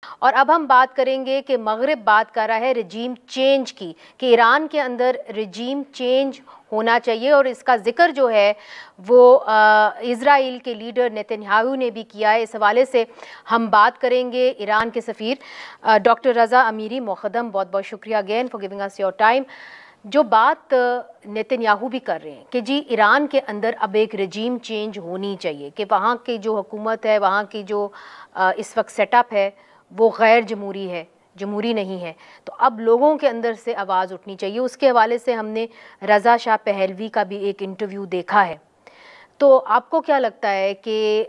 اور اب ہم بات کریں گے کہ مغرب بات کر رہا ہے رجیم چینج کی، کہ ایران کے اندر رجیم چینج ہونا چاہیے، اور اس کا ذکر جو ہے وہ اسرائیل کے لیڈر نیتن یاہو نے بھی کیا ہے۔ اس حوالے سے ہم بات کریں گے ایران کے سفیر ڈاکٹر رضا امیری۔ مقدم بہت بہت شکریہ again for giving us your time. جو بات نیتن یاہو بھی کر رہے ہیں کہ جی ایران کے اندر اب ایک رجیم چینج ہونی چاہیے، کہ وہاں کی جو حکومت ہے، وہاں کی جو اس وقت سیٹ اپ ہے وہ غیر جمہوری ہے، جمہوری نہیں ہے، تو اب لوگوں کے اندر سے آواز اٹھنی چاہیے۔ اس کے حوالے سے ہم نے رضا شاہ پہلوی کا بھی ایک انٹرویو دیکھا ہے۔ تو آپ کو کیا لگتا ہے کہ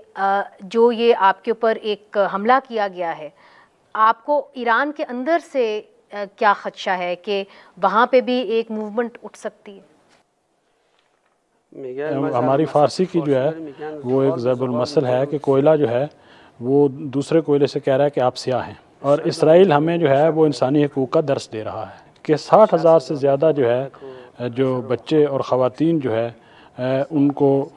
جو یہ آپ کے اوپر ایک حملہ کیا گیا ہے، آپ کو ایران کے اندر سے کیا خدشہ ہے کہ وہاں پہ بھی ایک موومنٹ اٹھ سکتی ہے؟ ہماری فارسی کی جو ہے وہ ایک ضرب المثل ہے کہ کوئلہ جو ہے وہ دوسرے کوئلے سے کہہ رہا ہے کہ آپ سیاہ ہیں، اور اسرائیل ہمیں جو ہے وہ انسانی حقوق کا درس دے رہا ہے کہ 60,000 سے زیادہ جو ہے جو بچے اور خواتین جو ہے ان کو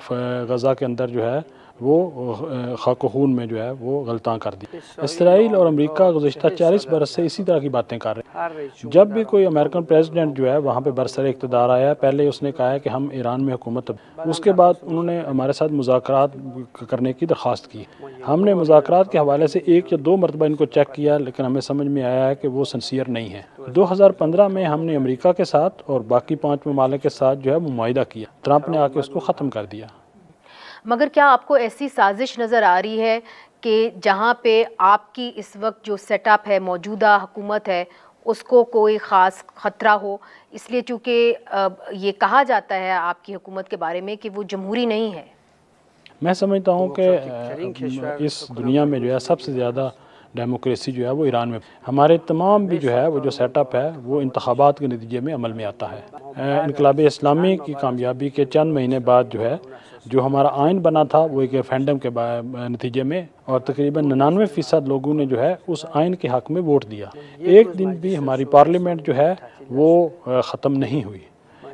غزہ کے اندر جو ہے وہ خاک و خون میں جو ہے وہ غلطاں کر دی۔ اسرائیل اور امریکہ گزشتہ 40 برس سے اسی طرح کی باتیں کر رہے ہیں۔ جب بھی کوئی امریکن پریزیڈنٹ جو ہے وہاں پہ برسر اقتدار آیا، پہلے اس نے کہا ہے کہ ہم ایران میں حکومت، اس کے بعد انہوں نے ہمارے ساتھ مذاکرات کرنے کی درخواست کی۔ ہم نے مذاکرات کے حوالے سے 1 یا 2 مرتبہ ان کو چیک کیا، لیکن ہمیں سمجھ میں آیا ہے کہ وہ سنسیئر نہیں ہے۔ 2015 میں ہم نے امریکہ کے ساتھ اور باقی 5 ممالک کے ساتھ جو ہے وہ معاہدہ کیا، ٹرمپ نے آ کے اس کو ختم کر دیا۔ مگر کیا آپ کو ایسی سازش نظر آ رہی ہے کہ جہاں پہ آپ کی اس وقت جو سیٹ اپ ہے، موجودہ حکومت ہے، اس کو کوئی خاص خطرہ ہو؟ اس لیے چونکہ یہ کہا جاتا ہے آپ کی حکومت کے بارے میں کہ وہ جمہوری نہیں ہے۔ میں سمجھتا ہوں کہ اس دنیا میں جو ہے سب سے زیادہ ڈیموکریسی جو ہے وہ ایران میں، ہمارے تمام بھی جو ہے وہ جو سیٹ اپ ہے وہ انتخابات کے نتیجے میں عمل میں آتا ہے۔ انقلاب اسلامی کی کامیابی کے چند مہینے بعد جو ہے جو ہمارا آئین بنا تھا وہ ایک ریفرینڈم کے نتیجے میں، اور تقریباً 99% لوگوں نے جو ہے اس آئین کے حق میں ووٹ دیا۔ ایک دن بھی ہماری پارلیمنٹ جو ہے وہ ختم نہیں ہوئی۔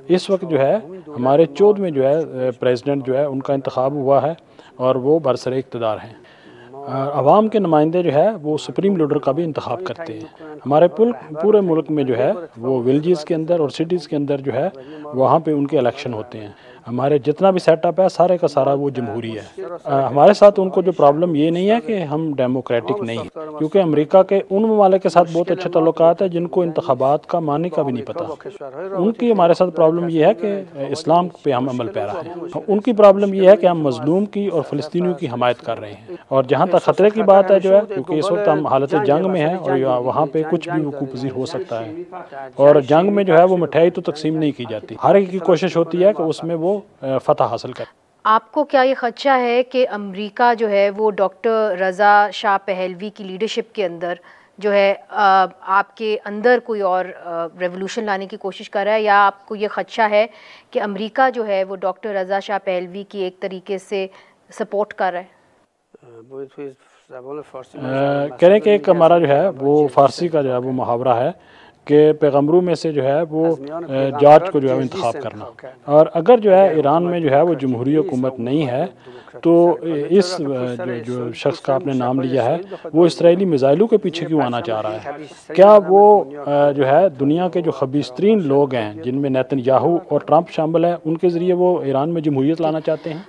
اس وقت جو ہے ہمارے 14ویں جو ہے پریزیڈنٹ جو ہے ان کا انتخاب ہوا ہے اور وہ برسر اقتدار ہیں۔ عوام کے نمائندے جو ہے وہ سپریم لیڈر کا بھی انتخاب کرتے ہیں۔ ہمارے پورے ملک میں جو ہے وہ ولیجز کے اندر اور سٹیز کے اندر جو ہے وہاں پہ ان کے الیکشن ہوتے ہیں۔ ہمارے جتنا بھی سیٹ اپ ہے سارے کا سارا وہ جمہوری ہے۔ ہمارے ساتھ ان کو جو پرابلم یہ نہیں ہے کہ ہم ڈیموکریٹک نہیں ہیں، کیونکہ امریکہ کے ان ممالک کے ساتھ بہت اچھے تعلقات ہیں جن کو انتخابات کا معنی کا بھی نہیں پتہ۔ ان کی ہمارے ساتھ پرابلم یہ ہے کہ اسلام پہ ہم عمل پیرا ہیں۔ ان کی پرابلم یہ ہے کہ ہم مظلوم کی اور فلسطینیوں کی حمایت کر رہے ہیں۔ اور جہاں تک خطرے کی بات ہے جو ہے، کیونکہ اس وقت ہم حالت جنگ میں ہیں اور وہاں پہ کچھ بھی وقوع پذیر ہو سکتا ہے، اور جنگ میں جو ہے وہ مٹھائی تو تقسیم نہیں کی جاتی، ہر ایک کی کوشش ہوتی ہے کہ اس میں وہ فتح حاصل کرے۔ آپ کو کیا یہ خدشہ ہے کہ امریکہ جو ہے وہ ڈاکٹر رضا شاہ پہلوی کی لیڈرشپ کے اندر جو ہے آپ کے اندر کوئی اور ریولوشن لانے کی کوشش کر رہا ہے، یا آپ کو یہ خدشہ ہے کہ امریکہ جو ہے وہ ڈاکٹر رضا شاہ پہلوی کی ایک طریقے سے سپورٹ کر رہا ہے؟ کہہ رہے کہ ایک ہمارا جو ہے وہ فارسی کا جو ہے وہ محاورہ ہے کہ پیغمبروں میں سے جو ہے وہ جارج کو جو ہے انتخاب کرنا، اور اگر جو ہے ایران میں جو ہے وہ جمہوری حکومت نہیں ہے تو اس جو شخص کا آپ نے نام لیا ہے وہ اسرائیلی میزائلوں کے پیچھے کیوں آنا چاہ رہا ہے؟ کیا وہ جو ہے دنیا کے جو خبیث ترین لوگ ہیں جن میں نیتن یاہو اور ٹرمپ شامل ہے، ان کے ذریعے وہ ایران میں جمہوریت لانا چاہتے ہیں؟